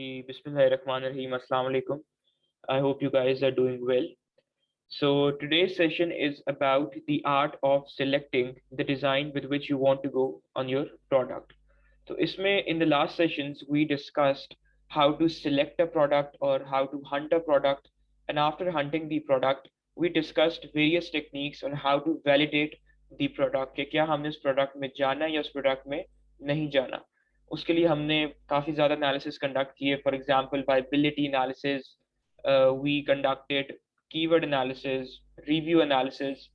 जी, बिस्मिल्लाहिर्रहमानिर्रहीम, अस्सलाम वालेकुम. I hope you guys are doing well. So today's session is about the art of selecting the design with which you want to go on your product. So इसमें in the last sessions we discussed how to select a product or how to hunt a product, and after hunting the product we discussed various techniques on how to validate the product कि क्या हमने उस product में जाना या उस product में नहीं जाना. उसके लिए हमने काफ़ी ज़्यादा एनालिसिस कंडक्ट किए. For example viability analysis, we conducted keyword analysis, review analysis.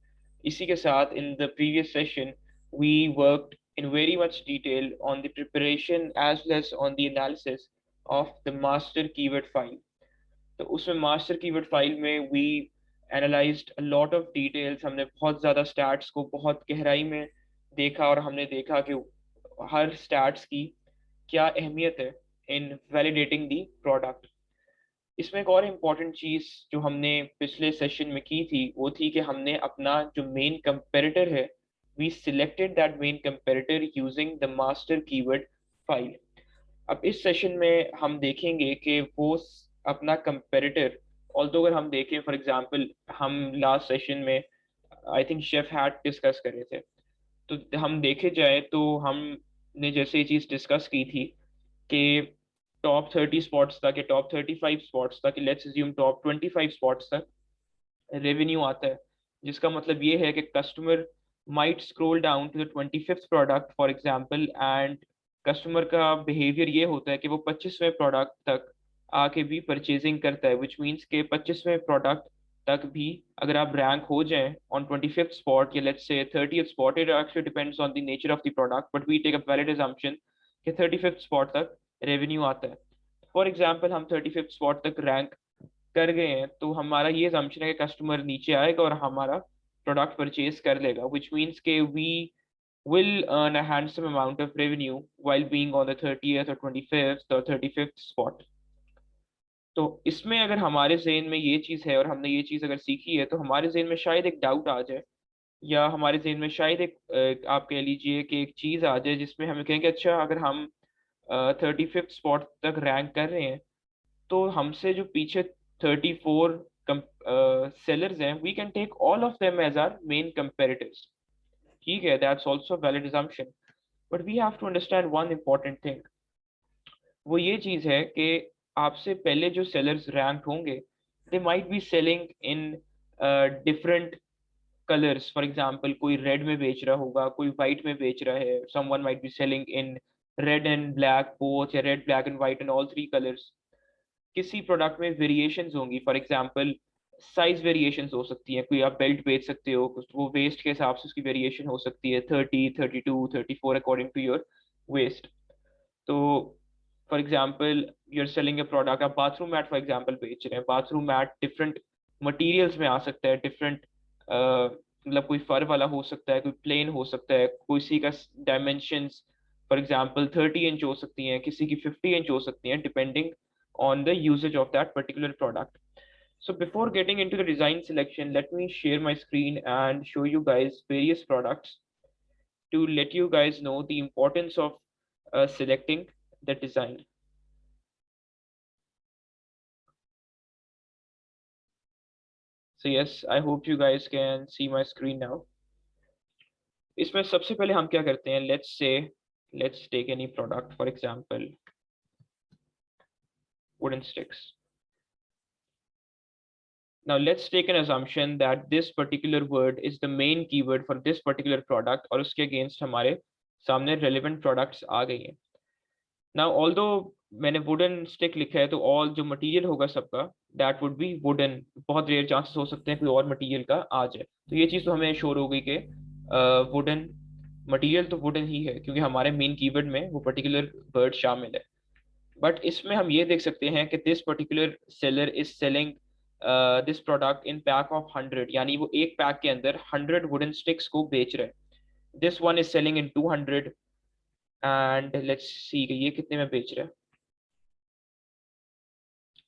इसी के साथ in the previous session we worked in very much detail on the preparation as well as on the analysis of the master keyword file. तो उसमें master keyword file में we analyzed a lot of details. हमने बहुत ज़्यादा stats को बहुत गहराई में देखा और हमने देखा कि हर stats की क्या अहमियत है इन वैलिडेटिंग दी प्रोडक्ट. इसमें एक और इम्पॉर्टेंट चीज़ जो हमने पिछले सेशन में की थी वो थी कि हमने अपना जो मेन कंपेरेटर है we selected that main comparator using the master keyword file. अब इस सेशन में हम देखेंगे कि वो अपना कंपेरेटर, ऑल्दो अगर हम देखें फॉर एग्जांपल हम लास्ट सेशन में I think chef hat discuss कर रहे थे, तो हम देखे जाए तो हमने जैसे ये चीज़ डिस्कस की थी कि टॉप 30 स्पॉट्स तक या टॉप 35 स्पॉट्स तक, लेट्स अज्यूम टॉप 25 स्पॉट्स तक रेवेन्यू आता है, जिसका मतलब ये है कि customer might scroll down to the 25th product for example, and customer का बिहेवियर ये होता है कि वो 25वें प्रोडक्ट तक आके भी परचेजिंग करता है, विच मीन्स के 25वें प्रोडक्ट तक भी अगर आप रैंक हो जाएं ऑन 25th स्पॉट या let's say 30th spot, it actually depends on the nature of the product, but we take a valid assumption कि 35th स्पॉट तक रेवेन्यू आता है. फॉर एग्जाम्पल हम 35th स्पॉट तक रैंक कर गए हैं तो हमारा ये assumption है कि कस्टमर नीचे आएगा और हमारा प्रोडक्ट परचेज कर लेगा, विच मीन्स के we will earn a handsome amount of revenue while being on the 30th or 25th or 35th spot. तो इसमें अगर हमारे ज़हन में ये चीज़ है और हमने ये चीज़ अगर सीखी है तो हमारे ज़हन में शायद एक डाउट आ जाए, या हमारे ज़हन में शायद एक आप कह लीजिए कि एक चीज़ आ जाए जिसमें हम कहेंगे अच्छा अगर हम 35th स्पॉट तक रैंक कर रहे हैं तो हमसे जो पीछे 34 सेलर्स हैं we can take all of them as our main comparatives. ठीक है, that's also valid assumption, but we have to understand one important thing. वो ये चीज़ है कि आपसे पहले जो सेलर्स रैंक होंगे they might be selling in different colours. For example कोई रेड में बेच रहा होगा, कोई वाइट में बेच रहा है, someone might be selling in red and black both, या red black and white and all three colours. किसी प्रोडक्ट में वेरिएशंस होंगी, फॉर एग्जांपल साइज वेरिएशंस हो सकती हैं. कोई आप बेल्ट बेच सकते हो, कुछ वो वेस्ट के हिसाब से उसकी वेरिएशन हो सकती है 30, 32, 34 अकॉर्डिंग टू योर वेस्ट. तो for example you are selling a product, आप बाथरूम मैट फॉर एग्जांपल बेच रहे हैं. बाथरूम मैट डिफरेंट मटेरियल्स में आ सकता है, डिफरेंट मतलब कोई फर वाला हो सकता है, कोई प्लेन हो सकता है, किसी का डायमेंशंस फॉर एग्जांपल 30 इंच हो सकती हैं, किसी की 50 इंच हो सकती हैं, depending on the usage of that particular product. So before getting into the design selection, let me share my screen and show you guys various products to let you guys know the importance of selecting the design. So yes, I hope you guys can see my screen now. इसमें सबसे पहले हम क्या करते हैं, let's take any product, for example wooden sticks. Now let's take an assumption that this particular word is the main keyword for this particular product और उसके against हमारे सामने relevant products आ गई हैं. Now although मैंने wooden stick लिखा है तो all जो material होगा सबका that would be wooden. बहुत rare chances हो सकते हैं कोई और material का आ जाए, तो ये चीज़ तो हमें श्योर हो गई कि wooden material तो wooden ही है क्योंकि हमारे main keyword में वो particular word शामिल है. बट इसमें हम ये देख सकते हैं कि this particular seller is selling this product in pack of 100, यानी वो एक पैक के अंदर 100 वुडन स्टिक्स को बेच रहे हैं. This one is selling in 200 and let's see कि ये कितने में बेच रहा है.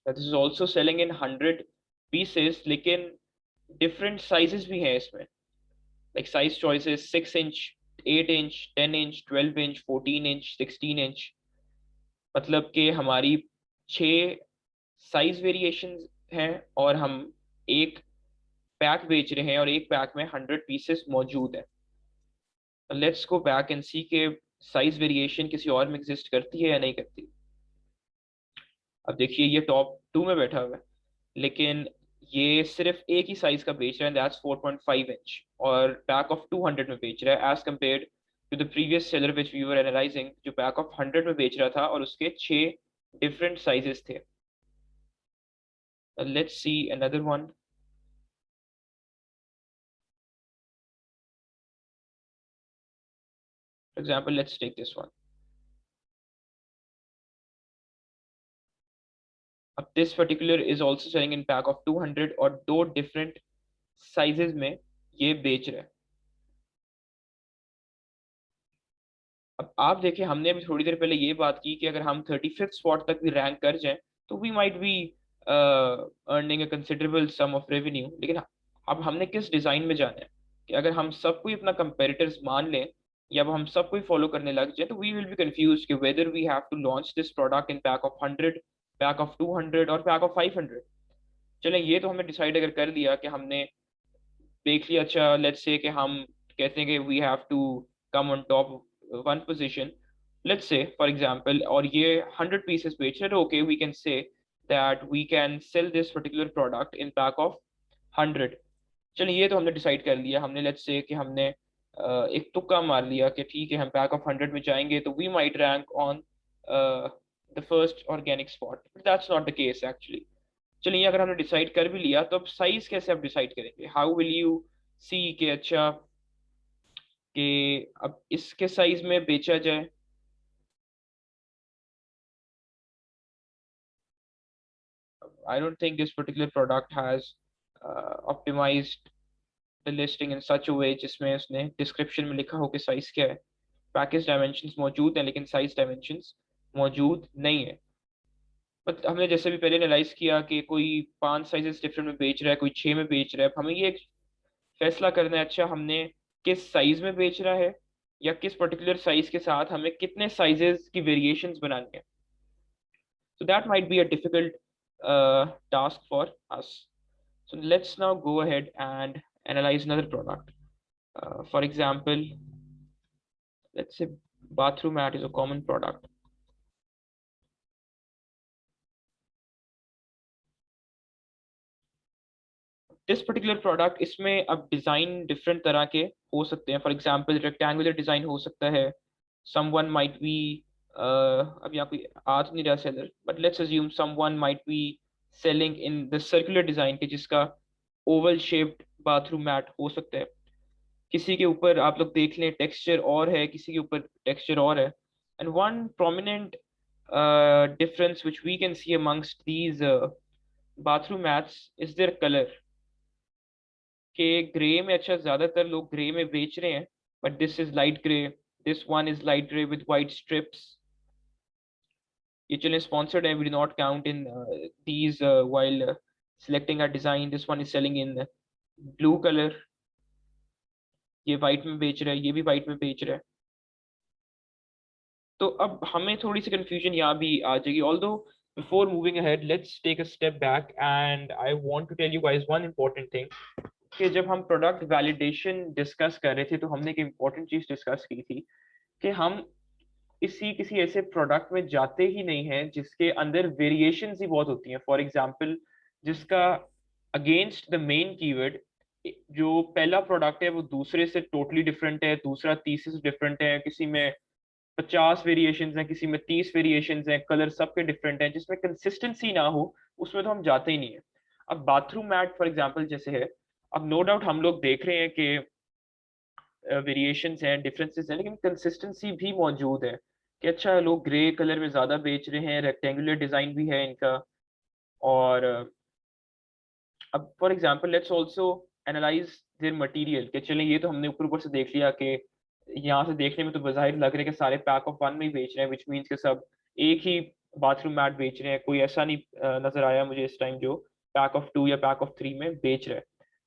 This is also selling in 100 pieces, लेकिन डिफरेंट साइजेस भी हैं इसमें, like size choices 6 inch, 8 inch, 10 inch, 12 inch, 14 inch, 16 inch. मतलब कि हमारी 6 साइज वेरिएशन हैं और हम एक पैक बेच रहे हैं और एक पैक में 100 पीसेस मौजूद है। Let's go back and see के साइज वेरिएशन किसी और में एग्जिस्ट करती है या नहीं करती। अब देखिए ये टॉप 2 में बैठा हुआ है, लेकिन ये सिर्फ एक ही साइज का बेच रहा है, दैट्स 4.5 इंच, और पैक ऑफ 200 में बेच रहा है, as compared to the previous seller which we were analysing, जो पैक ऑफ 100 में बेच रहा था और उसके 6 डिफरेंट साइजेस थे। Let's see another one. For example, let's take this one. अब this particular is also selling in pack of 200 और 2 different sizes में ये बेच रहा है। अब आप देखिए, हमने अभी थोड़ी देर पहले ये बात की कि अगर हम 35th स्पॉट तक भी रैंक कर जाएं तो we might be earning a considerable sum of revenue, लेकिन अब हमने किस डिजाइन में जाना है कि अगर हम सबको ही अपना कंपेरेटर्स मान लें या अब हम सबको ही फॉलो करने लग जाए तो वी विल बी कंफ्यूज कि whether we have to launch this product in pack of 100, pack of 200 और पैक ऑफ 500। चलें, ये तो हमने डिसाइड अगर कर लिया कि हमने देख लिया, अच्छा लेट्स से कि हम कहते हैं कि we have to come on top one position, let's say for example, और ये 100 पीसेस बेच रहे हैं, okay we can say that we can sell this particular product in pack of 100। चलिए ये तो हमने डिसाइड कर लिया, हमने लेट्स से कि हमने एक तुक्का मार लिया कि ठीक है हम पैक ऑफ 100 में जाएंगे तो we might rank on the first organic spot, but that's not the case actually. चलिए अगर हमने डिसाइड कर भी लिया तो अब साइज कैसे आप डिसाइड करेंगे, हाउ विल यू सी के अच्छा कि अब इसके साइज में बेचा जाए। I don't think this particular product has optimised the listing in such a way जिसमें उसने डिस्क्रिप्शन में लिखा हो कि साइज क्या है। पैकेज डायमेंशंस मौजूद हैं लेकिन साइज डायमेंशंस मौजूद नहीं है। बट हमने जैसे भी पहले एनालाइज किया कि कोई 5 साइजेस डिफरेंट में बेच रहा है, कोई 6 में बेच रहा है, अब हमें ये फैसला करना है अच्छा हमने किस साइज में बेच रहा है या किस पर्टिकुलर साइज के साथ हमें कितने साइजेस की वेरिएशंस बनानी है। so that might be a difficult task for us. So let's now go ahead and analyze another product. For example, let's say bathroom mat is a common product. This particular product, इसमें अब design different तरह के हो सकते हैं। For example rectangular design हो सकता है, someone might be अब यहाँ कोई आ तो नहीं रहा seller, but let's assume someone might be selling in the circular design के जिसका ओवल शेप्ड बाथरूम मैट हो सकता है। किसी के ऊपर आप लोग देख लें टेक्सचर और है, किसी के ऊपर टेक्सचर और है। And one prominent difference which we can see amongst these bathroom mats is their color, कि ग्रे में अच्छा ज्यादातर लोग ग्रे में बेच रहे हैं, but this is light grey, this one is light grey with white stripes. ये चलें स्पॉन्सर्ड है, we do not count in these while selecting a design. This one is selling in blue color, ये white में बेच रहा है, ये भी वाइट में बेच रहा है। तो अब हमें थोड़ी सी कंफ्यूजन यहाँ भी आ जाएगी। Although before moving ahead let's take a step back and I want to tell you guys one important thing, कि जब हम प्रोडक्ट वैलिडेशन डिस्कस कर रहे थे तो हमने एक इम्पॉर्टेंट चीज डिस्कस की थी कि हम किसी ऐसे प्रोडक्ट में जाते ही नहीं हैं जिसके अंदर वेरिएशंस ही बहुत होती हैं। फॉर एग्जांपल जिसका अगेंस्ट द मेन कीवर्ड जो पहला प्रोडक्ट है वो दूसरे से टोटली डिफरेंट है, दूसरा तीसरे से डिफरेंट है, किसी में 50 वेरिएशंस हैं, किसी में 30 वेरिएशंस हैं, कलर सबके डिफरेंट हैं, जिसमें कंसिस्टेंसी ना हो उसमें तो हम जाते ही नहीं है। अब बाथरूम मैट फॉर एग्जांपल जैसे है, अब नो डाउट हम लोग देख रहे हैं कि वेरिएशंस हैं, डिफरेंसेस हैं, लेकिन कंसिस्टेंसी भी मौजूद है कि अच्छा लोग ग्रे कलर में ज़्यादा बेच रहे हैं, रेक्टेंगुलर डिज़ाइन भी है इनका। और अब for example let's also analyse their material, कि चलें ये तो हमने ऊपर ऊपर से देख लिया कि यहाँ से देखने में तो बाहिर लग रहा है कि सारे पैक ऑफ वन में ही बेच रहे हैं, विच मीन्स के सब एक ही बाथरूम मैट बेच रहे हैं। कोई ऐसा नहीं नजर आया मुझे इस टाइम जो पैक ऑफ 2 या पैक ऑफ 3 में बेच रहा है।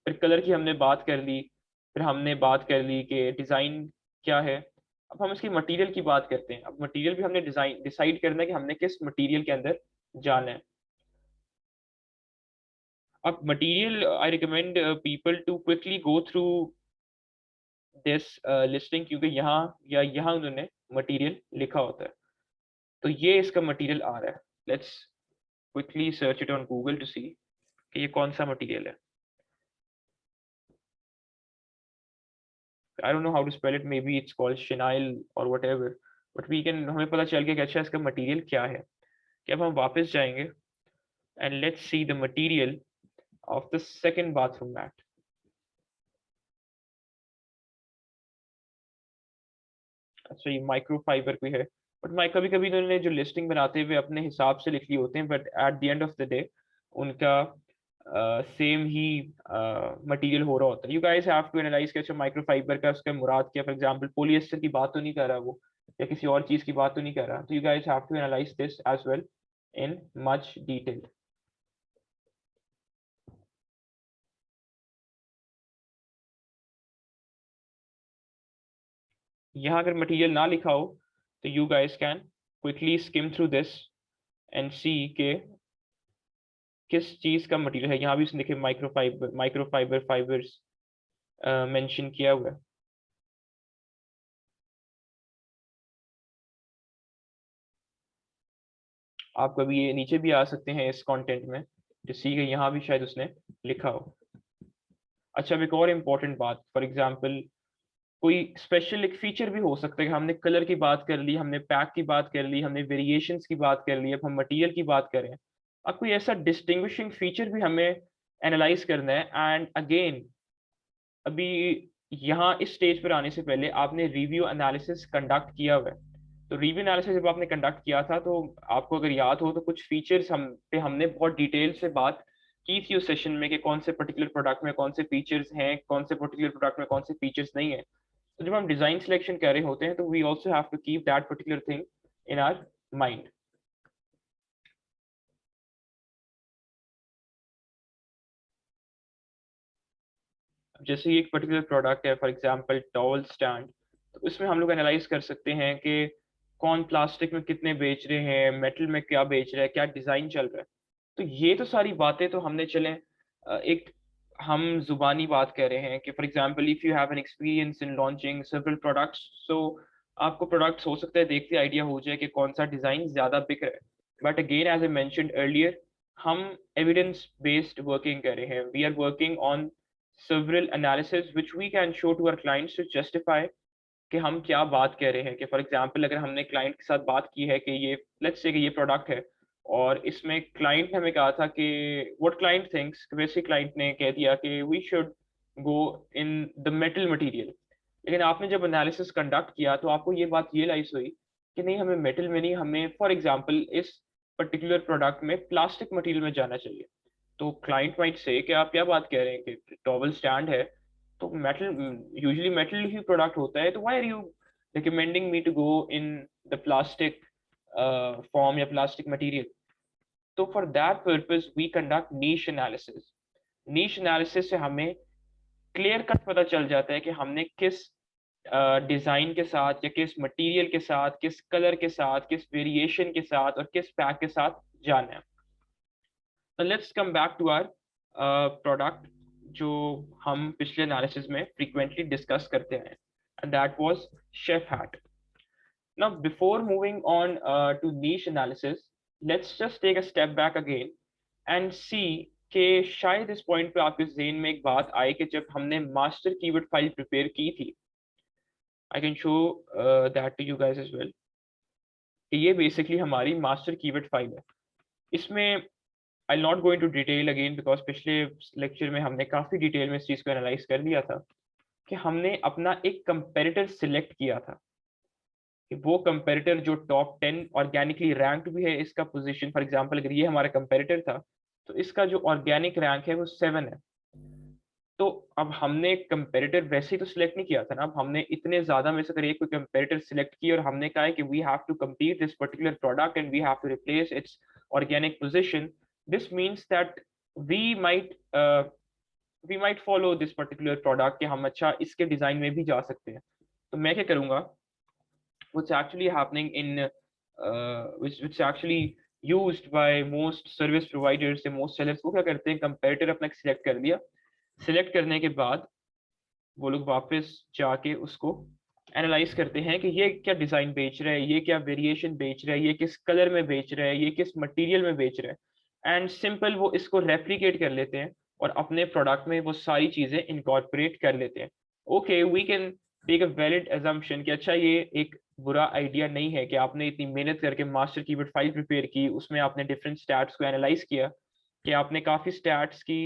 फिर कलर की हमने बात कर ली, फिर हमने बात कर ली कि डिज़ाइन क्या है। अब हम इसकी मटेरियल की बात करते हैं। अब मटेरियल भी हमने डिजाइन डिसाइड करना है कि हमने किस मटेरियल के अंदर जाना है। अब material, I recommend people to quickly go through this listing, क्योंकि यहाँ उन्होंने मटेरियल लिखा होता है। तो ये इसका मटेरियल आ रहा है। Let's quickly search it on Google to see कि ये कौन सा मटेरियल है। I don't know how to spell it, maybe it's called chenille or whatever, but we can, हमें पता चल गया कि अच्छा इसका मटेरियल क्या है। कि अब हम वापस जाएंगे and let's see the material of the second bathroom mat. अच्छा, ये माइक्रोफाइबर पे है, बट कभी कभी इन्होंने जो लिस्टिंग बनाते हुए अपने हिसाब से लिख लिए होते हैं, but at the end of the day उनका सेम ही मटेरियल हो रहा होता है। You guys have to analyse कि अच्छा माइक्रोफाइबर का उसका मुराद क्या, फॉर एग्जांपल पॉलिएस्टर की बात तो नहीं कर रहा वो, या किसी और चीज की बात तो नहीं कर रहा। तो you guys have to analyse this as well in much detail. यहाँ अगर मटेरियल ना लिखा हो तो you guys can quickly skim through this and see के किस चीज का मटेरियल है। यहाँ भी उसने देखे माइक्रोफाइबर फाइबर्स मेंशन किया हुआ है। आप कभी ये नीचे भी आ सकते हैं इस कंटेंट में, जिससे कि यहाँ भी शायद उसने लिखा हो। अच्छा, अब एक और इम्पोर्टेंट बात, फॉर एग्जांपल कोई स्पेशल एक फीचर भी हो सकता है कि हमने कलर की बात कर ली, हमने पैक की बात कर ली, हमने वेरिएशंस की बात कर ली, अब हम मटेरियल की बात करें। अब कोई ऐसा डिस्टिंग्विशिंग फीचर भी हमें एनालाइज करना है। एंड अगेन, अभी यहाँ इस स्टेज पर आने से पहले आपने रिव्यू एनालिसिस कंडक्ट किया हुआ है। तो रिव्यू एनालिसिस जब आपने कंडक्ट किया था, तो आपको अगर याद हो तो कुछ फीचर्स हम पे हमने बहुत डिटेल से बात की थी उस सेशन में कि कौन से पर्टिकुलर प्रोडक्ट में कौन से फीचर्स हैं, कौन से पर्टिकुलर प्रोडक्ट में कौन से फीचर्स नहीं है। तो जब हम डिजाइन सिलेक्शन कर रहे होते हैं तो we also have to keep that particular thing in our mind. जैसे एक पर्टिकुलर प्रोडक्ट है, फॉर एग्जांपल टॉवल स्टैंड, तो उसमें हम लोग एनालाइज कर सकते हैं कि कौन प्लास्टिक में कितने बेच रहे हैं, मेटल में क्या बेच रहा है, क्या डिजाइन चल रहा है। तो ये तो सारी बातें तो हमने चले एक हम जुबानी बात कर रहे हैं कि for example if you have an experience in launching several products, so आपको प्रोडक्ट्स हो सकता है देखते आइडिया हो जाए कि कौन सा डिजाइन ज्यादा बिक रहा है। But again as I mentioned earlier, हम एविडेंस बेस्ड वर्किंग कर रहे हैं। We are working on several analysis which we can show to our clients to justify कि हम क्या बात कह रहे हैं। कि फॉर एग्जांपल अगर हमने क्लाइंट के साथ बात की है कि ये लेट्स से कि ये प्रोडक्ट है, और इसमें क्लाइंट ने हमें कहा था कि व्हाट क्लाइंट थिंक्स, वैसे क्लाइंट ने कह दिया कि we should go in the metal material. लेकिन आपने जब एनालिसिस कंडक्ट किया तो आपको ये बात रियलाइज हुई कि नहीं, हमें मेटल में नहीं, हमें फॉर एग्जांपल इस पर्टिकुलर प्रोडक्ट में प्लास्टिक मटेरियल में जाना चाहिए। तो क्लाइंट माइट से कि आप क्या बात कह रहे हैं कि टॉवल स्टैंड है तो मेटल, यूजुअली मेटल ही प्रोडक्ट होता है, तो why are you recommending me to go in the plastic form या प्लास्टिक मटेरियल। तो for that purpose we conduct niche analysis. Niche analysis से हमें क्लियर कट पता चल जाता है कि हमने किस डिजाइन के साथ या किस मटेरियल के साथ, किस कलर के साथ, किस वेरिएशन के साथ और किस पैक के साथ जाना है। तो let's come back to our product जो हम पिछले एनालिसिस में फ्रीक्वेंटली डिस्कस करते हैं, and that was chef hat. Now before moving on to niche analysis, let's just take a step back again and see कि शायद इस पॉइंट पे आपके ज़हन में एक बात आई कि जब हमने मास्टर कीवर्ड फाइल प्रिपेयर की थी, I can show that to you guys as well. ये बेसिकली हमारी मास्टर कीवर्ड फाइल है। इसमें I'll not go into detail again because पिछले लेक्चर में हमने काफी डिटेल में इस चीज को एनालाइज कर लिया था कि हमने अपना एक कंपेरेटर सिलेक्ट किया था कि वो कंपेरेटर जो टॉप 10 ऑर्गेनिकली रैंक्ड भी है इसका पोजीशन, फॉर एग्जांपल अगर ये हमारा कंपेरेटर था तो इसका जो ऑर्गेनिक रैंक है वो 7 है। तो अब हमने कंपेरेटर वैसे ही तो सिलेक्ट नहीं किया था ना, अब हमने इतने ज्यादा में से अगर एक कोई कंपेरेटर सिलेक्ट किया और हमने कहा है कि we have to compete this particular product and we have to replace its organic position, this means that we might we might follow this particular product कि हम अच्छा इसके डिजाइन में भी जा सकते हैं। तो मैं क्या करूंगा, what's actually happening in which actually used by most service providers या मोस्ट सेलर्स, वो क्या करते हैं, कंपेरेटर अपना सिलेक्ट कर लिया, सिलेक्ट करने के बाद वो लोग वापस जाके उसको एनालाइज करते हैं कि ये क्या डिजाइन बेच रहा है, ये क्या वेरिएशन बेच रहा है, ये किस कलर में बेच रहा है, ये किस मटेरियल में बेच रहा है, एंड सिंपल वो इसको रेप्लिकेट कर लेते हैं और अपने प्रोडक्ट में वो सारी चीजें इनकॉर्पोरेट कर लेते हैं। Okay, we can take a valid assumption कि अच्छा ये एक बुरा आइडिया नहीं है कि आपने इतनी मेहनत करके मास्टर कीवर्ड फाइल प्रिपेयर की, उसमें आपने डिफरेंट स्टैट्स को एनालाइज किया, कि आपने काफी स्टैट्स की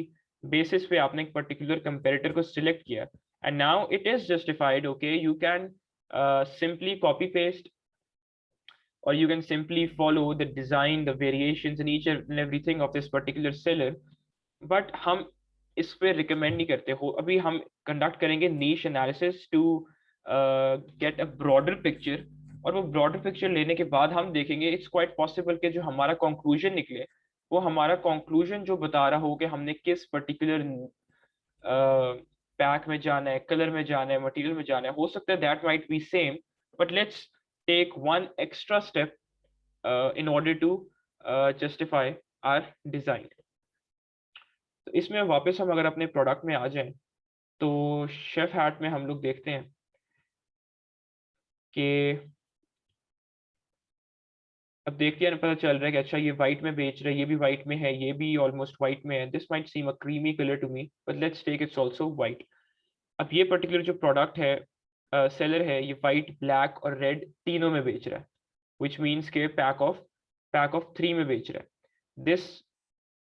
बेसिस पे आपने एक पर्टिकुलर कंपेरेटर को सिलेक्ट किया, and now it is justified. Okay, you can simply copy paste, or you can simply follow the design, the variations and each and everything of this particular seller, but हम इस पे recommend नहीं करते हो। अभी हम conduct करेंगे niche analysis to get a broader picture, और वो ब्रॉडर पिक्चर लेने के बाद हम देखेंगे इट्स क्वाइट पॉसिबल कि जो हमारा कंक्लूजन निकले, वो हमारा कंक्लूजन जो बता रहा हो कि हमने किस पर्टिकुलर पैक में जाना है, कलर में जाना है, मटेरियल में जाना है, हो सकता है that might be same, but let's take one extra step in order to justify our design. तो इसमें वापस हम अगर अपने प्रोडक्ट में आ जाएं, तो शेफ हैट में हम लोग देखते हैं कि अब देखते हैं, पता चल रहा है कि अच्छा ये वाइट में बेच रहा है, ये भी वाइट में है, ये भी ऑलमोस्ट वाइट में है, this might seem a creamy colour to me, but let's take it's also white. अब ये पर्टिकुलर जो प्रोडक्ट है, सेलर है, ये वाइट, ब्लैक और रेड तीनों में बेच रहा है, विच मीन्स के पैक ऑफ 3 में बेच रहा है। दिस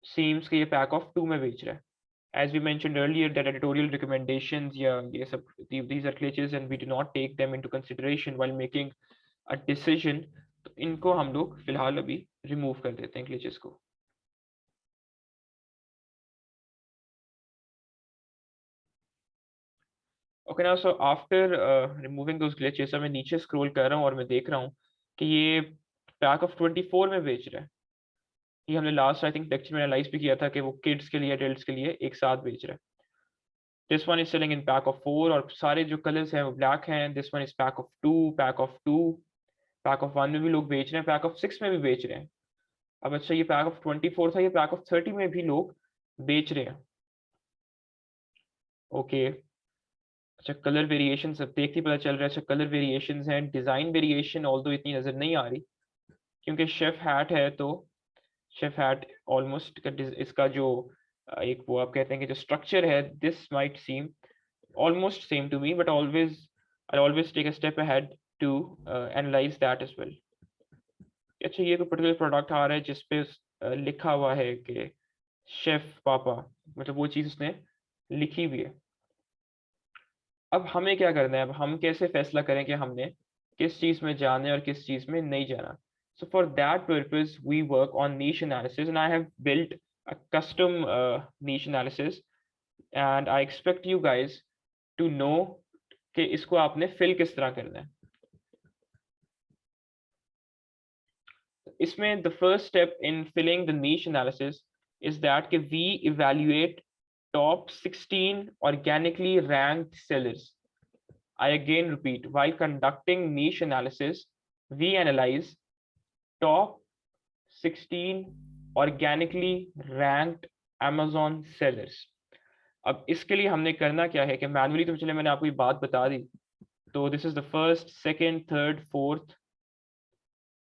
सीम्स के ये पैक ऑफ 2 में बेच रहा है। As we mentioned earlier, that editorial recommendations, yeah, yes, these are glitches and we do not take them into consideration while making a decision. तो इनको हम लोग फिलहाल अभी रिमूव कर देते हैं glitches को। Okay, now so after removing those glitches, मैं नीचे स्क्रॉल कर रहा हूँ और मैं देख रहा हूँ कि ये पैक ऑफ 24 में बेच रहा है। ये हमने लास्ट आई थिंक लेक्चर में एनालाइज भी किया था कि वो किड्स के लिए, एडल्ट्स के लिए एक साथ बेच रहा है। This one is selling in pack of 4, और सारे जो कलर्स हैं वो ब्लैक हैं। This one is pack of 2, pack of 1 में भी लोग बेच रहे हैं, पैक ऑफ 6 में भी बेच रहे हैं। अब अच्छा, ये पैक ऑफ 24 था, ये पैक ऑफ 30 में भी लोग बेच रहे हैं। ओके, अच्छा कलर वेरिएशन सब देख ही पता चल रहा है। अच्छा कलर वेरिएशंस हैं, डिजाइन वेरिएशन ऑल्दो इतनी नजर नहीं आ रही क्योंकि शेफ हैट है, तो शेफ हैट ऑलमोस्ट इसका जो एक वो आप कहते हैं कि जो स्ट्रक्चर है, this might seam almost same to me, but I'll always take a step ahead to analyze that as well. अच्छा, ये कोई पर्टिकुलर प्रोडक्ट आ रहा है जिसपे लिखा हुआ है कि शेफ पापा, मतलब वो चीज उसने लिखी हुई है। अब हमें क्या करना है, अब हम कैसे फैसला करें कि हमने किस चीज में जाना है और किस चीज में नहीं जाना। So for that purpose we work on niche analysis, and I have built a custom niche analysis, and I expect you guys to know कि इसको आपने फिल किस तरह करना है। इसमें the first step in filling the niche analysis is that कि we evaluate top 16 organically ranked sellers. I again repeat, while conducting niche analysis, we analyze top 16 organically ranked Amazon sellers. अब इसके लिए हमने करना क्या है कि मैनुअली, तो चले मैंने आपको ये बात बता दी, तो this is the first, second, third, fourth,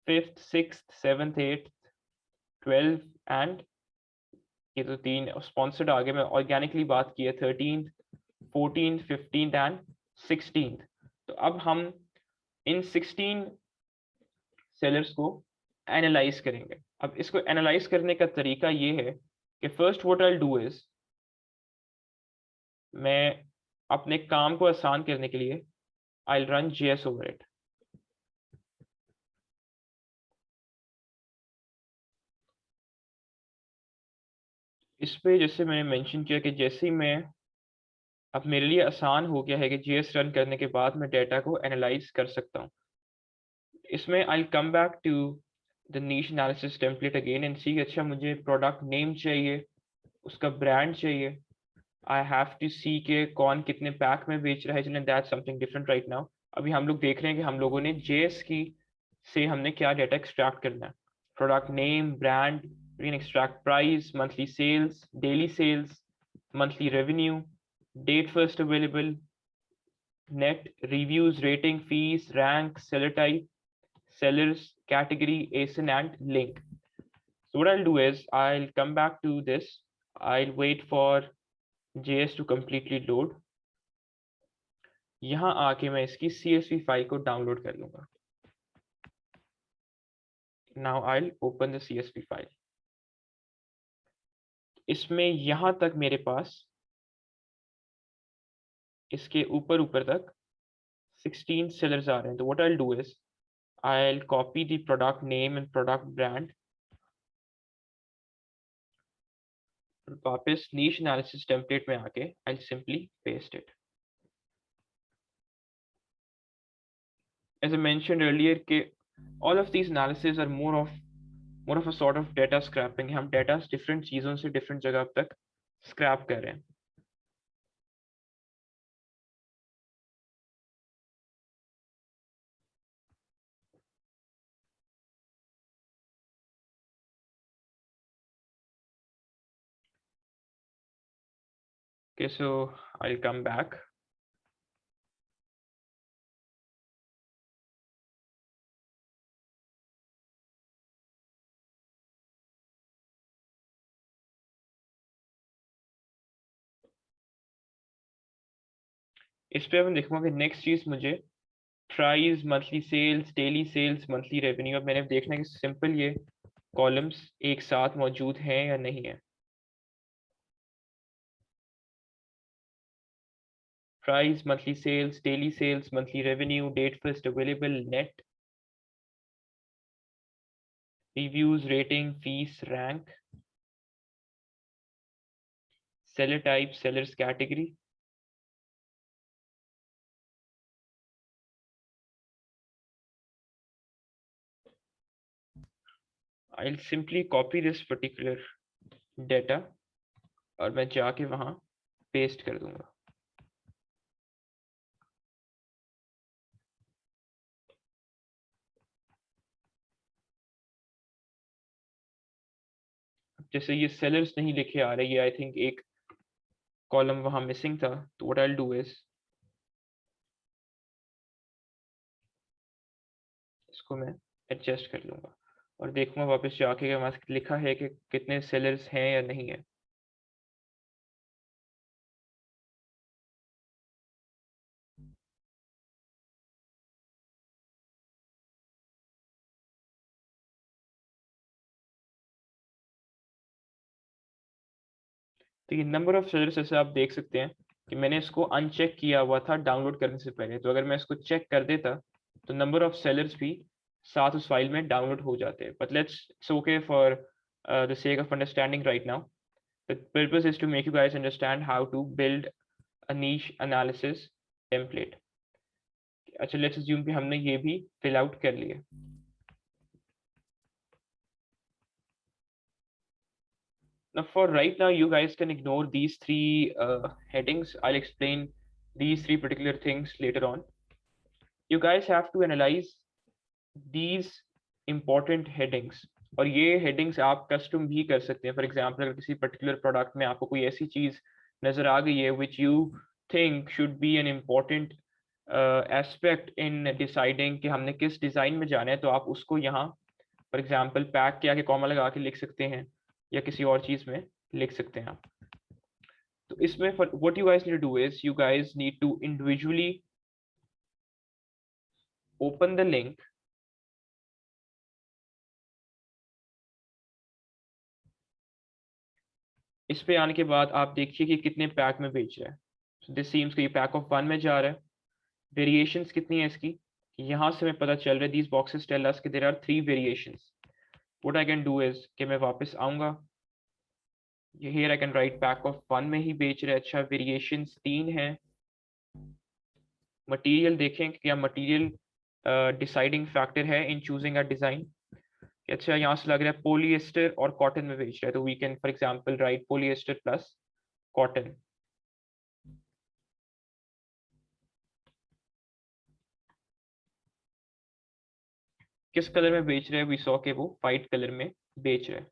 fifth, sixth, seventh, eighth, 12 and ये तो 3 स्पॉन्सर्ड आगे मैं ऑर्गेनिकली बात की है, 13, 14, 15 एंड 16। तो अब हम इन 16 सेलर्स को एनालाइज करेंगे। अब इसको एनालाइज करने का तरीका ये है कि first what I will do is, मैं अपने काम को आसान करने के लिए I will run JS over it. इस पे जैसे मैंने मेंशन किया कि जैसे ही मैं, अब मेरे लिए आसान हो गया है कि JS रन करने के बाद मैं डेटा को एनालाइज कर सकता हूँ। इसमें I come back to the niche analysis template again and see, अच्छा मुझे प्रोडक्ट नेम चाहिए, उसका ब्रांड चाहिए, आई हैव टू सी के कौन कितने पैक में बेच रहा है, that's something different right now. अभी हम लोग देख रहे हैं कि हम लोगों ने JS की से हमने क्या डेटा एक्सट्रैक्ट करना है। product name, brand. We can extract price, monthly sales, daily sales, monthly revenue, date first available, net, reviews, rating, fees, rank, seller type, sellers, category, ASIN, and link. So what I'll do is I'll come back to this. I'll wait for JS to completely load. यहाँ आके मैं इसकी CSV file को download कर लूंगा. Now I'll open the CSV file. इसमें यहाँ तक मेरे पास इसके ऊपर तक 16 sellers आ रहे हैं. तो what I'll do is I'll copy the product name and product brand. वापस niche analysis template में आके I'll simply paste it. As I mentioned earlier, कि all of these analyses are more of a sort of data scrapping. हम data different चीजों से different जगह तक scrap कर रहे हैं. Okay, so I'll come back. इस पे अपन देखूंगा कि नेक्स्ट चीज मुझे price, monthly sales, daily sales, monthly revenue. अब मैंने देखना है कि सिंपल ये कॉलम्स एक साथ मौजूद हैं या नहीं है. Price, monthly sales, daily sales, monthly revenue, date first available, net, reviews, rating, fees, rank, seller type, seller's category. I'll simply copy this particular data और मैं जाके वहां पेस्ट कर दूंगा. जैसे ये sellers नहीं लिखे आ रहे, ये आई थिंक एक कॉलम वहां मिसिंग था. तो what I will do is इसको मैं एडजस्ट कर लूंगा और देखूंगा वापस जाके वहां लिखा है कि कितने सेलर्स हैं या नहीं है. तो ये नंबर ऑफ सेलर्स जैसे आप देख सकते हैं कि मैंने इसको अनचेक किया हुआ था डाउनलोड करने से पहले. तो अगर मैं इसको चेक कर देता तो नंबर ऑफ सेलर्स भी साथ उस फाइल में डाउनलोड हो जाते हैं. But let's it's okay for the sake of understanding right now. The purpose is to make you guys understand how to build a niche analysis template. अच्छा, let's assume कि हमने ये भी फिल आउट कर लिया. Now for right now, you guys can ignore these three headings. I'll explain these three particular things later on. You guys have to analyze these important headings. और ये headings आप custom भी कर सकते हैं. For example, अगर किसी particular product में आपको कोई ऐसी चीज नजर आ गई है which you think should be an important aspect in deciding कि हमने किस डिजाइन में जाना है, तो आप उसको यहाँ फॉर एग्जाम्पल पैक के आगे कॉमा लगा के लिख सकते हैं या किसी और चीज में लिख सकते हैं आप. तो इसमें what you guys need to do is you guys need to individually open the link. इस पे आने के बाद आप देखिए कि कितने पैक में बेच रहा है. So this seems कि ये पैक ऑफ 1 में जा रहा है. वेरिएशंस कितनी है इसकी, यहाँ से हमें पता चल रहा है these boxes tell us कि there are 3 variations. What I can do is कि मैं वापस आऊंगा, here I can write pack of 1 में ही बेच रहा है. अच्छा, वेरिएशंस 3 है. मटेरियल देखें कि क्या मटेरियल डिसाइडिंग फैक्टर है इन चूजिंग अ डिजाइन. अच्छा, यहाँ से लग रहा है पॉलिएस्टर और कॉटन में बेच रहा है. तो we can for example write polyester plus cotton. किस कलर में बेच रहे हैं, वी सॉ के वो वाइट कलर में बेच रहे हैं।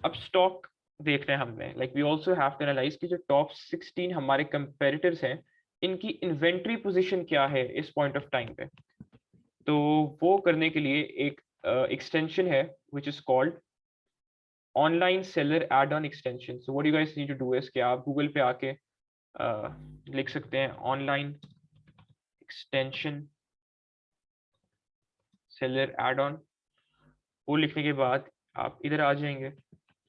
अब स्टॉक देख रहे हैं हमने, like we also have to analyse कि जो टॉप 16 हमारे कंपेटिटर्स हैं इनकी इन्वेंट्री पोजीशन क्या है इस पॉइंट ऑफ टाइम पे। तो वो करने के लिए एक एक्सटेंशन है which is called online seller add on extension. So what you guys need to do is कि आप गूगल पे आके लिख सकते हैं online extension seller add on. वो लिखने के बाद आप इधर आ जाएंगे,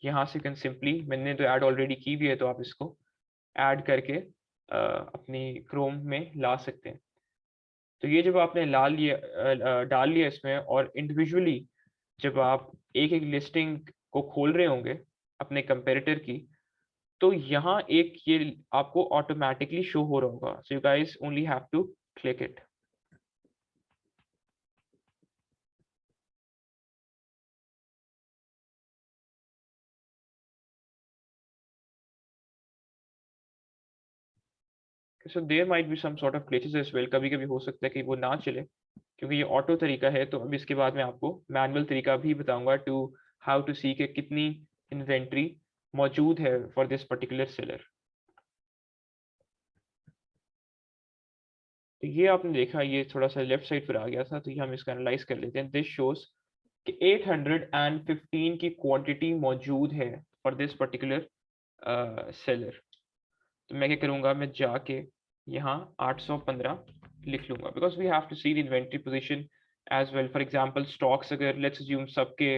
यहाँ से कैन सिंपली, मैंने तो ऐड ऑलरेडी की भी है तो आप इसको ऐड करके अपनी क्रोम में ला सकते हैं। तो ये जब आपने डाल लिया इसमें, और इंडिविजुअली जब आप एक एक लिस्टिंग को खोल रहे होंगे अपने कंपेरेटर की, तो यहाँ एक ये आपको ऑटोमेटिकली शो हो रहा होगा। So you guys only have to click it. So there might be some sort of glitches as well, कभी कभी हो सकता है कि वो ना चले क्योंकि ये ऑटो तरीका है। तो अब इसके बाद मैं आपको मैनुअल तरीका भी बताऊंगा टू हाउ टू सी के कितनी इन्वेंट्री मौजूद है फॉर दिस पर्टिकुलर सेलर। तो ये आपने देखा, ये थोड़ा सा लेफ्ट साइड पर आ गया था, तो ये हम इसका एनालाइज कर लेते हैं। दिस शोज कि 815 की क्वांटिटी मौजूद है फॉर दिस पर्टिकुलर सेलर। तो मैं क्या करूंगा, मैं जाके यहाँ 815 लिख लूंगा because we have to see the inventory position as well. For example stocks अगर लेट्स अज्यूम सबके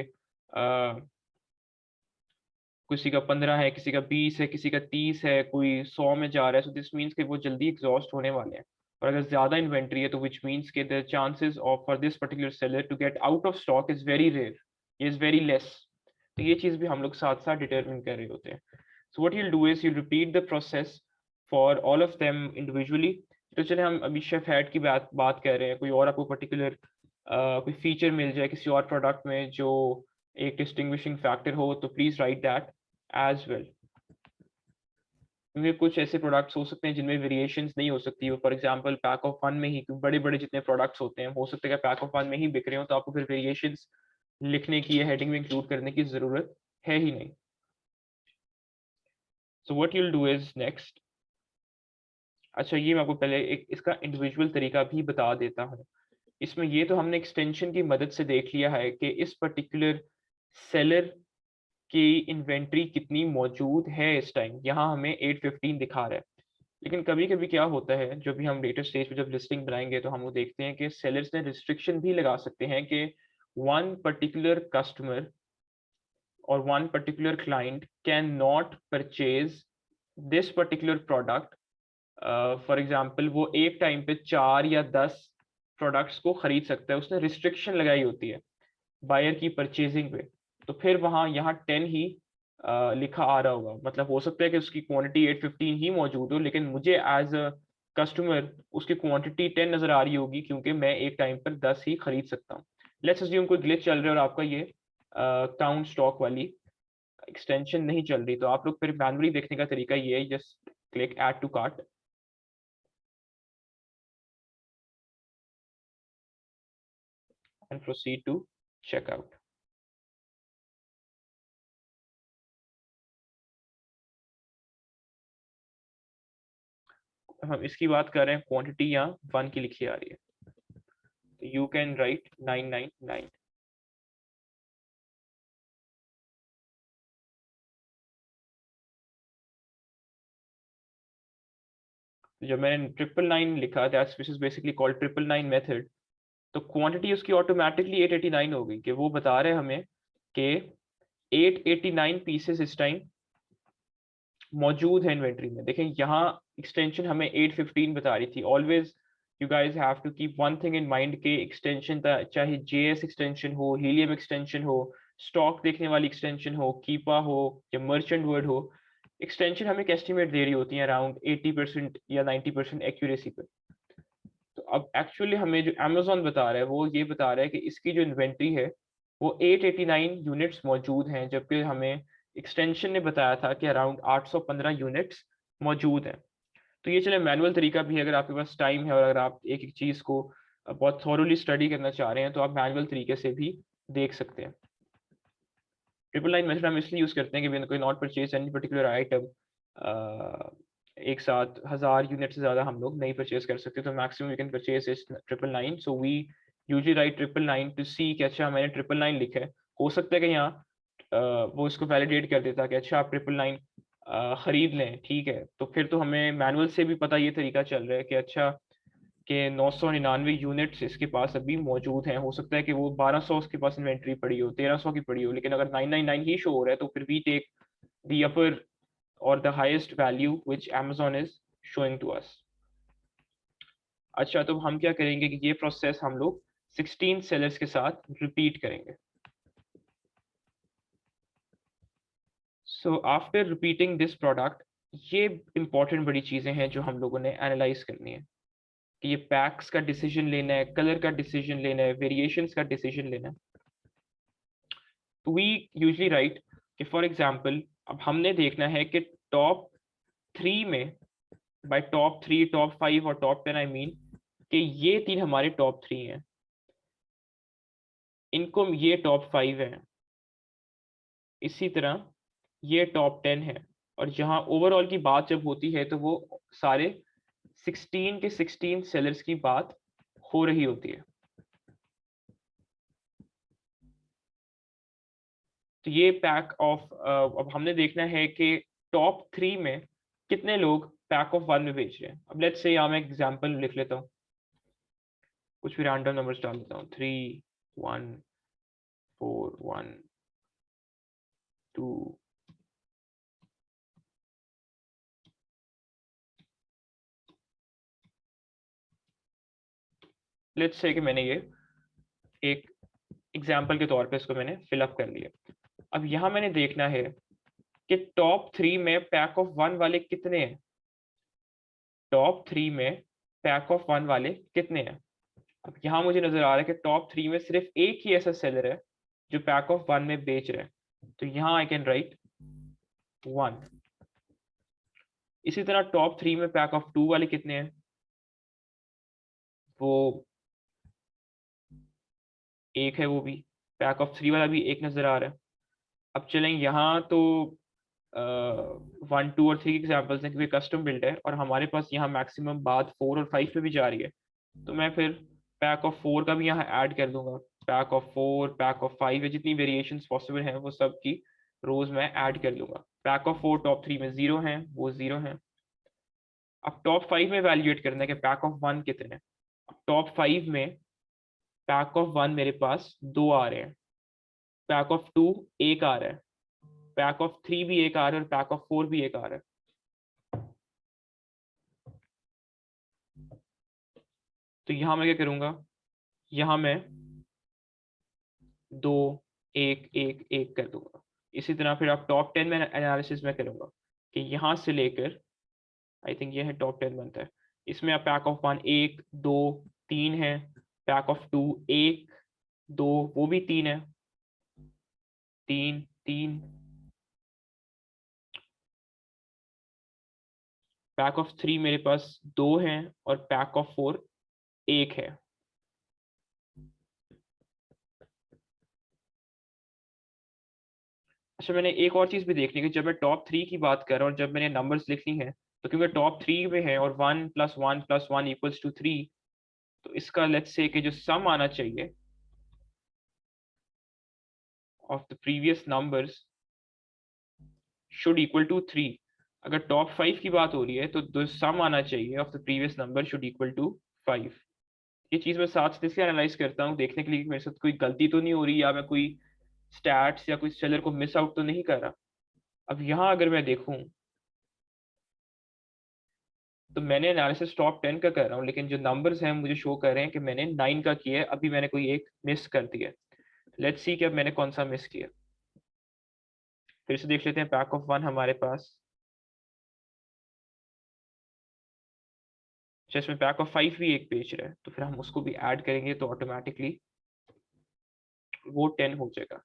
किसी का 15 है, किसी का 20 है, किसी का 30 है, कोई 100 में जा रहा है, सो दिस मीन्स कि वो जल्दी एग्जॉस्ट होने वाले हैं। और अगर ज्यादा इन्वेंट्री है तो विच मीन्स के the chances of for this particular seller to get out of stock is very rare, is very less. तो ये चीज भी हम लोग साथ साथ डिटरमिन कर रहे होते हैं। So what you'll do is you'll repeat the process for all of them individually। तो चले हम अभी शेफ हेड की बात कर रहे हैं, कोई और आपको पर्टिकुलर कोई फीचर मिल जाए किसी और प्रोडक्ट में जो एक डिस्टिंग्विशिंग फैक्टर हो, तो please write that as well. क्योंकि कुछ ऐसे प्रोडक्ट्स हो सकते हैं जिनमें वेरिएशंस नहीं हो सकती। For example pack of one में ही बड़े बड़े जितने प्रोडक्ट्स होते हैं, हो सकता है कि पैक ऑफ वन में ही बिक रहे हो, तो आपको फिर वेरिएशंस लिखने की या हेडिंग में इंक्लूड करने की जरूरत है ही नहीं। So what you'll do is next, अच्छा ये मैं आपको पहले एक इसका इंडिविजुअल तरीका भी बता देता हूँ। इसमें ये तो हमने एक्सटेंशन की मदद से देख लिया है कि इस पर्टिकुलर सेलर की इन्वेंट्री कितनी मौजूद है इस टाइम, यहाँ हमें 815 दिखा रहा है। लेकिन कभी कभी क्या होता है, जो भी हम लेटर स्टेज पे जब लिस्टिंग बनाएंगे तो हम वो देखते हैं कि सेलर्स ने रिस्ट्रिक्शन भी लगा सकते हैं कि वन पर्टिकुलर कस्टमर और one particular client can not purchase this particular product. For example वो एक टाइम पे 4 या 10 प्रोडक्ट्स को खरीद सकता है, उसने रिस्ट्रिक्शन लगाई होती है बायर की परचेजिंग पे। तो फिर वहाँ यहाँ 10 ही लिखा आ रहा होगा, मतलब हो सकता है कि उसकी क्वांटिटी 815 ही मौजूद हो, लेकिन मुझे एज अ कस्टमर उसकी क्वांटिटी 10 नजर आ रही होगी क्योंकि मैं एक टाइम पर 10 ही खरीद सकता हूँ। लेट्स अज्यूम कोई ग्लिच चल रहा है और आपका ये काउंट स्टॉक वाली एक्सटेंशन नहीं चल रही, तो आप लोग फिर मैनुअली देखने का तरीका ये है, just click add to cart and proceed to checkout। हम इसकी बात कर रहे हैं, क्वांटिटी यहाँ 1 की लिखी आ रही है, तो यू कैन राइट 999। जब मैंने 999 लिखा, that's which is basically called 999 method, तो क्वांटिटी उसकी ऑटोमेटिकली 889 हो गई, कि वो बता रहे हमें कि 889 पीसेस इस टाइम मौजूद है इन्वेंट्री में। देखें यहाँ एक्सटेंशन हमें 815 बता रही थी। Always you guys have to keep one thing in mind के एक्सटेंशन, चाहे जेएस एक्सटेंशन हो, हीलियम एक्सटेंशन हो, स्टॉक देखने वाली एक्सटेंशन हो, कीपा हो या मर्चेंट वर्ड हो, एक्सटेंशन हमें एक एस्टिमेट दे रही होती है अराउंड 80% या 90% एक्यूरेसी पे। तो अब एक्चुअली हमें जो अमेजोन बता रहा है वो ये बता रहा है कि इसकी जो इन्वेंट्री है वो 889 यूनिट्स मौजूद हैं, जबकि हमें एक्सटेंशन ने बताया था कि अराउंड 815 यूनिट्स मौजूद हैं। तो ये चले मैनुअल तरीका भी है, अगर आपके पास टाइम है और अगर आप एक एक चीज़ को बहुत थॉरोली स्टडी करना चाह रहे हैं तो आप मैनुअल तरीके से भी देख सकते हैं। 999 मेथड हम इसलिए यूज़ करते हैं कि कोई not purchase any particular item एक साथ 1000 यूनिट से ज़्यादा हम लोग नहीं परचेज कर सकते, तो maximum you can purchase is 999। So we usually write 999 to see कि अच्छा मैंने 999 लिखा है, हो सकता है कि यहाँ वो इसको वैलिडेट कर देता कि अच्छा आप 999 खरीद लें, ठीक है। तो फिर तो हमें मैनुअल से भी पता ये तरीका चल रहा है कि अच्छा कि 999 यूनिट्स इसके पास अभी मौजूद हैं। हो सकता है कि वो 1200 उसके पास इन्वेंट्री पड़ी हो, 1300 की पड़ी हो, लेकिन अगर 999 ही शो हो रहा है तो फिर वी टेक द अपर और the highest value which Amazon is showing to us. अच्छा, तो हम क्या करेंगे कि ये प्रोसेस हम लोग 16 सेलर्स के साथ रिपीट करेंगे। So after repeating this product, ये इंपॉर्टेंट बड़ी चीज़ें हैं जो हम लोगों ने एनालाइज करनी है कि ये पैक्स का डिसीजन लेना है, कलर का डिसीजन लेना है, वेरिएशंस का डिसीजन लेना है। तो वी यूजली राइट कि फॉर एग्जांपल अब हमने देखना है कि टॉप 3 में, बाय टॉप 3 टॉप 5 और टॉप 10 आई मीन, कि ये 3 हमारे टॉप 3 हैं, इनको ये टॉप 5 है, इसी तरह ये टॉप 10 है। और जहां ओवरऑल की बात जब होती है तो वो सारे 16 के 16 सेलर्स की बात हो रही होती है। तो ये पैक ऑफ अब हमने देखना है कि टॉप 3 में कितने लोग पैक ऑफ 1 में बेच रहे हैं। अब लेट्स से यहाँ मैं एग्जांपल लिख लेता हूँ, कुछ भी रैंडम नंबर्स डाल देता हूँ, 3 1 4 1 2। लेट्स से कि मैंने ये एक एग्जांपल के तौर पे इसको मैंने फिलअप कर लिया। अब यहाँ मैंने देखना है कि टॉप 3 में पैक ऑफ 1 वाले कितने हैं, टॉप 3 में पैक ऑफ 1 वाले कितने हैं। अब यहाँ मुझे नजर आ रहा है कि टॉप 3 में सिर्फ एक ही ऐसा सेलर है जो पैक ऑफ 1 में बेच रहे हैं, तो यहाँ आई कैन राइट 1। इसी तरह टॉप 3 में पैक ऑफ 2 वाले कितने हैं, वो एक है, वो भी पैक ऑफ 3 वाला भी एक नजर आ रहा है। अब चलें यहाँ तो 1 2 और 3 एग्जाम्पल्स हैं क्योंकि कस्टम बिल्ड है और हमारे पास यहाँ मैक्सिमम बात 4 और 5 पे भी जा रही है, तो मैं फिर पैक ऑफ 4 का भी यहाँ ऐड कर दूंगा। पैक ऑफ 4 पैक ऑफ 5 है, जितनी वेरिएशंस पॉसिबल हैं वो सब की रोज मैं ऐड कर दूंगा। पैक ऑफ 4 टॉप 3 में 0 हैं, वो 0 हैं। अब टॉप 5 में वैल्यूएट करना है कि पैक ऑफ 1 कितने हैं। अब टॉप 5 में पैक ऑफ 1 मेरे पास 2 आ रहे हैं, पैक ऑफ 2 एक आ रहा है, पैक ऑफ 3 भी एक आ रहा है और पैक ऑफ 4 भी एक आ रहा है। तो यहाँ मैं क्या करूंगा, यहाँ मैं 2 1 1 1 कर दूंगा। इसी तरह फिर आप टॉप 10 में एनालिसिस में करूंगा कि यहाँ से लेकर, आई थिंक ये है टॉप 10 बनता है, इसमें आप पैक ऑफ 1 1 2 3 है, पैक ऑफ 2 1 2 वो भी 3 है, 3 3, पैक ऑफ 3 मेरे पास 2 हैं और पैक ऑफ 4 1 है। अच्छा, मैंने एक और चीज भी देखनी है कि जब मैं टॉप 3 की बात कर रहा हूँ और जब मैंने नंबर्स लिखनी है, तो क्योंकि टॉप 3 में है और 1 + 1 + 1 = 3, तो इसका लेट्स से कि जो सम आना चाहिए of the previous numbers should equal to 3। अगर टॉप 5 की बात हो रही है तो जो सम आना चाहिए of the previous number should equal to 5। ये चीज मैं साथ साथ इसलिए एनालाइज करता हूँ देखने के लिए कि मेरे साथ कोई गलती तो नहीं हो रही या मैं कोई स्टैट्स या कोई सेलर को मिस आउट तो नहीं कर रहा। अब यहाँ अगर मैं देखूं तो मैंने एनालिसिस टॉप 10 का कर रहा हूँ, लेकिन जो नंबर्स हैं मुझे शो कर रहे हैं कि मैंने 9 का किया है, अभी मैंने कोई एक मिस कर दिया। लेट्स सी कि अब मैंने कौन सा मिस किया। फिर से देख लेते हैं, पैक ऑफ 1 हमारे पास, अच्छा इसमें पैक ऑफ 5 भी एक पेज रहा है, तो फिर हम उसको भी ऐड करेंगे तो ऑटोमेटिकली वो 10 हो जाएगा।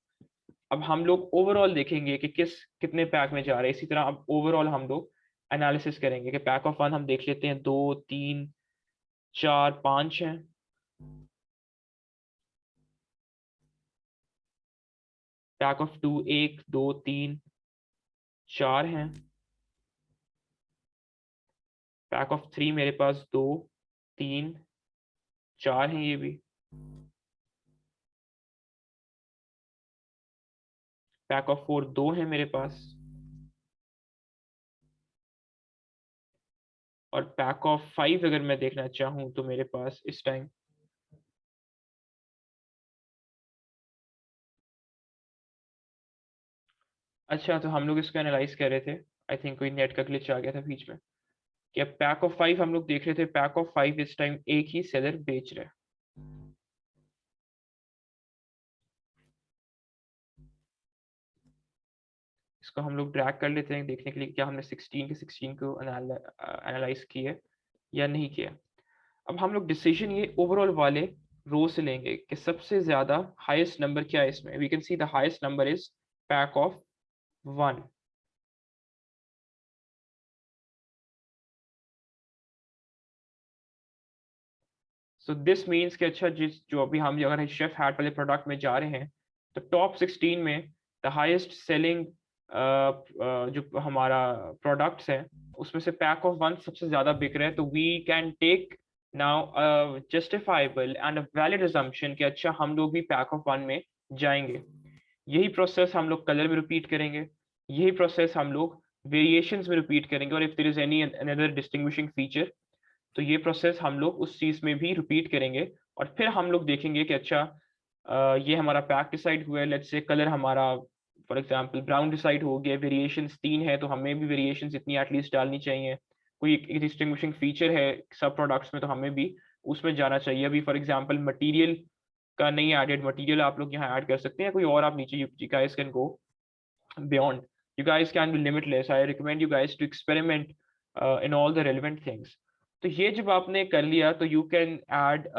अब हम लोग ओवरऑल देखेंगे कि कितने पैक में जा रहे हैं। इसी तरह अब ओवरऑल हम लोग एनालिसिस करेंगे कि पैक ऑफ 1 हम देख लेते हैं 2 3 4 5 हैं, पैक ऑफ 2 1 2 3 4 हैं। पैक ऑफ 3 मेरे पास 2 3 4 हैं ये भी। पैक ऑफ 4 2 हैं मेरे पास। और पैक ऑफ 5 अगर मैं देखना चाहूँ तो मेरे पास इस टाइम अच्छा, तो हम लोग इसको एनालाइज कर रहे थे। आई थिंक कोई नेट का ग्लिच आ गया था बीच में कि अब पैक ऑफ 5 हम लोग देख रहे थे। पैक ऑफ 5 इस टाइम एक ही सेलर बेच रहा है। इसको हम लोग ड्रैग कर लेते हैं देखने के लिए क्या हमने 16 के 16 को एनालाइज किया या नहीं किया। अब हम लोग डिसीजन ये ओवरऑल वाले रो से लेंगे कि सबसे ज्यादा हाईएस्ट नंबर क्या है इसमें। We can see the highest number is pack of 1। So this means कि अच्छा जो अभी हम अगर शेफ हैट वाले प्रोडक्ट में जा रहे हैं तो टॉप 16 में द हाईएस्ट सेलिंग जो हमारा प्रोडक्ट्स है उसमें से पैक ऑफ 1 सबसे ज्यादा बिक रहा है। तो we can take now justifiable and a valid assumption कि अच्छा हम लोग भी पैक ऑफ 1 में जाएंगे। यही प्रोसेस हम लोग कलर में रिपीट करेंगे। यही प्रोसेस हम लोग वेरिएशंस में रिपीट करेंगे। और if there is any another distinguishing feature तो ये प्रोसेस हम लोग उस चीज में भी रिपीट करेंगे। और फिर हम लोग देखेंगे कि अच्छा ये हमारा पैक डिसाइड हुआ है। लेट्स से कलर हमारा फॉर एग्जांपल ब्राउन डिसाइड हो गया। वेरिएशंस 3 है तो हमें भी वेरिएशंस इतनी एटलीस्ट डालनी चाहिए। कोई एक डिस्टिंग्विशिंग फीचर है सब प्रोडक्ट्स में तो हमें भी उसमें जाना चाहिए। अभी फॉर एग्जांपल मटेरियल का नहीं एडेड, मटेरियल आप लोग यहाँ ऐड कर सकते हैं। कोई और आप नीचे you guys can go beyond. You guys can be limitless. I recommend you guys to experiment in all the relevant things. तो ये जब आपने कर लिया तो you can add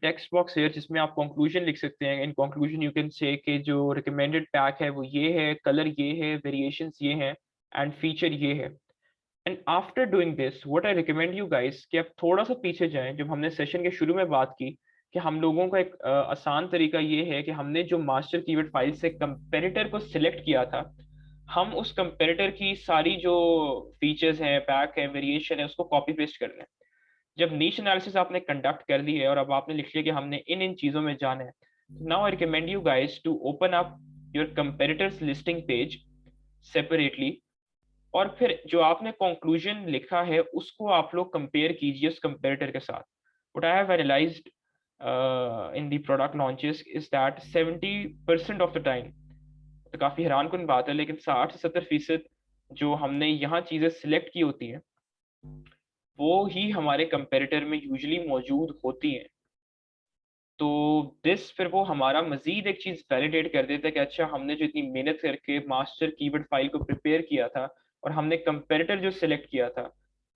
text box है जिसमें आप कंक्लूजन लिख सकते हैं। In conclusion you can say कि जो रिकमेंडेड पैक है वो ये है, कलर ये है, वेरिएशंस ये हैं एंड फीचर ये है। And after doing this what I recommend you guys कि आप थोड़ा सा पीछे जाएं। जब हमने सेशन के शुरू में बात की कि हम लोगों का एक आसान तरीका ये है कि हमने जो मास्टर कीवर्ड फाइल से कंपेरेटर को सिलेक्ट किया था हम उस कंपेरेटर की सारी जो फीचर्स हैं, पैक है, वेरिएशन है, उसको कॉपी पेस्ट कर लें। जब नीश एनालिसिस आपने कंडक्ट कर ली है और अब आपने लिख लिया कि हमने इन इन चीजों में जाना है, now I recommend you guys to open up your comparators listing page separately. और फिर जो आपने कंक्लूजन लिखा है उसको आप लोग कंपेयर कीजिए उस कंपेरेटर के साथ। What I have analysed in the product launches is that 70% of the time, तो काफी हैरानकुन बात है लेकिन 60 से 70% जो हमने यहाँ चीजें सिलेक्ट की होती हैं वो ही हमारे कंपेरेटर में यूजुअली मौजूद होती हैं। तो दिस फिर वो हमारा मजीद एक चीज वैलिडेट कर देता है कि अच्छा हमने जो इतनी मेहनत करके मास्टर कीवर्ड फाइल को प्रिपेयर किया था और हमने कंपेरेटर जो सिलेक्ट किया था,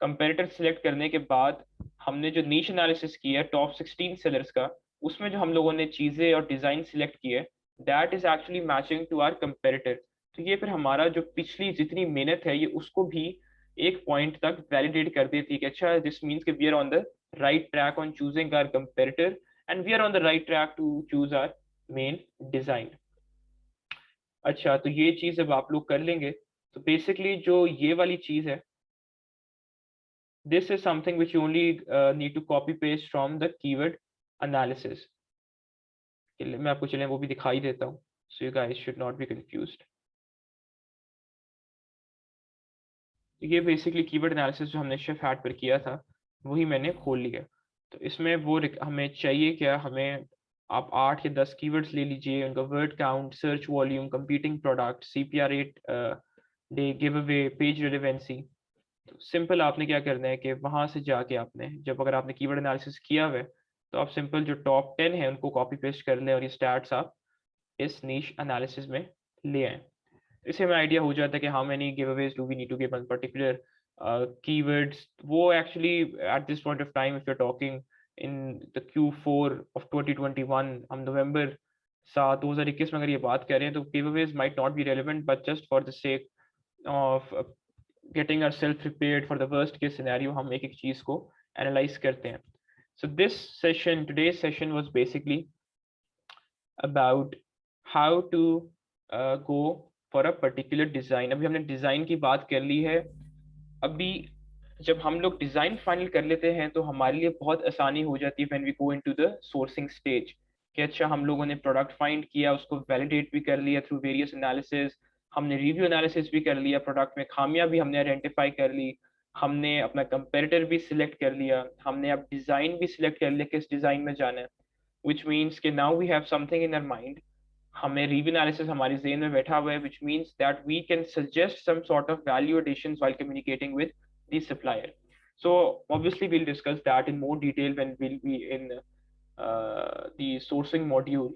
कंपेरेटर सिलेक्ट करने के बाद हमने जो नीश एनालिसिस किया टॉप 16 सेलर्स का, उसमें जो हम लोगों ने चीजें और डिजाइन सिलेक्ट किए that is actually matching to our comparator. तो ये फिर हमारा जो पिछली जितनी मेहनत है ये उसको भी एक पॉइंट तक वैलिडेट कर देती है कि अच्छा दिस मीन्स कि we are on the right track on choosing our comparator and we are on the right track to choose our main design. अच्छा, तो ये चीज जब आप लोग कर लेंगे तो बेसिकली जो ये वाली चीज है this is something which you only need to copy paste from the keyword analysis. मैं आपको चलें वो भी दिखाई देता हूँ so you guys should not be confused. तो ये बेसिकली कीवर्ड एनालिसिस जो हमने शेफ हैट पर किया था वही मैंने खोल लिया। तो इसमें वो हमें चाहिए क्या, हमें आप 8 या 10 कीवर्ड्स ले लीजिए, उनका word count, search volume, competing product, CPR rate, day, give away, page relevancy. तो सिंपल आपने क्या करना है कि वहां से जाके आपने जब अगर आपने कीवर्ड एनालिसिस किया हुआ है तो आप सिंपल जो टॉप 10 है उनको कॉपी पेस्ट कर लें और ये स्टैट्स आप इस नीश एनालिसिस में ले आए। इससे हमें आइडिया हो जाता है कि how many giveaways do we need to give on particular keywords. वो actually at this point of time if you are talking in the Q4 of 2021, हम नवंबर 2021 में अगर ये बात कर रहे हैं तो giveaways might not be relevant but just for the sake of getting ourself prepared for the worst case scenario हम एक एक चीज को एनालाइज करते हैं। So this session, today's session was basically about how to go for a particular design. अभी हमने design की बात कर ली है. अभी जब हम लोग डिजाइन फाइनल कर लेते हैं तो हमारे लिए बहुत आसानी हो जाती है when we go into the sourcing stage, कि अच्छा हम लोगों ने प्रोडक्ट फाइंड किया, उसको वैलिडेट भी कर लिया थ्रू वेरियस एनालिसिस, हमने रिव्यू एनालिसिस भी कर लिया, प्रोडक्ट में खामियां भी हमने आइडेंटिफाई कर ली, हमने अपना कंपेरेटर भी सिलेक्ट कर लिया, हमने अब डिजाइन भी सिलेक्ट कर लिया किस डिजाइन में जाना है, which means कि now we have something in our mind. हमें रिव्यू एनालिसिस हमारी ज़हन में बैठा हुआ है, which means that we can suggest some sort of value additions while communicating with the supplier. So obviously we'll discuss that in more detail when we'll be in the sourcing module.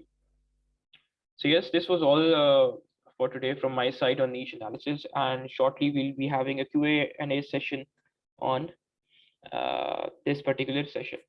So yes, this was all for today from my side on niche analysis, and shortly we'll be having a Q&A session on this particular session.